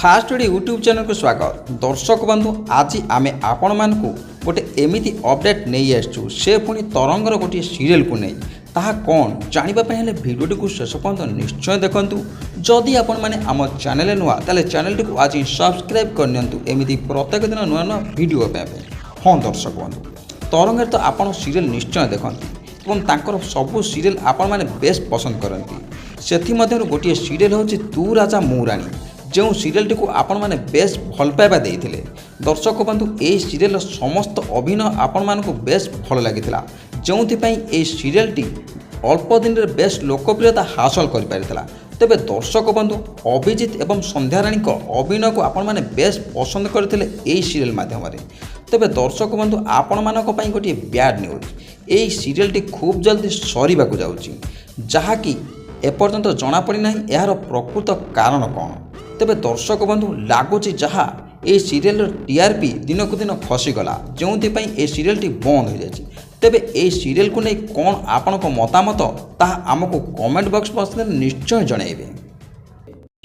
Fast OD YouTube channel को स्वागत। दर्शक बंधु आज आम आपण मान गोटे एमती अपडेट नहीं आसचु से पुणी तरंगर गोटे सीरियल को नहीं ताहा कौन जानापी हेल्ले भिडियो को शेष पर्यटन निश्चय देखूँ। जदि आपण मैंने आम चैनल नुआ तेल चैनल को आज सब्सक्राइब करनी एमती प्रत्येक दिन नुआ नुआ भिडियो हाँ दर्शक बंधु तरंगर तो आप सीरियल निश्चय देखते और सबू सीरियल आपण मैंने बेस पसंद करती से गोटे सीरियल हूँ तू राजा मु राणी जो सीरियल को आपण मैंने बेस भल पाइबा देइथिले। दर्शक बंधु ए सीरियल समस्त अभिनय आपण मानक बेस भल लागिथिला जो ए सीरियल टी अल्प दिन में बेस लोकप्रियता हासिल कर पारिथिला। तेबे दर्शक बंधु अभिजीत एवं संध्या राणी को अभिनय को आपण मैंने बेस पसंद करथिले ए सीरियल माध्यम। तेबे दर्शक बंधु आपण मानक पई गोटे बैड न्यूज ए सीरियल टी खूब जल्दी सरीबा को जाउची जहाँकि एपर्यंत जना पड़ी नाही यार प्रकृत कारण कौन। तेबे दर्शक बंधु लगुच जहाँ ए सीरियल टीआरपी दिन को दिन खसीगला जो ए सीरियल टी बंद हो जाए। तेबे ए सीरियल को नहीं कौन आपण मतामत ताहा आमको कमेंट बॉक्स में निश्चय जनइबे।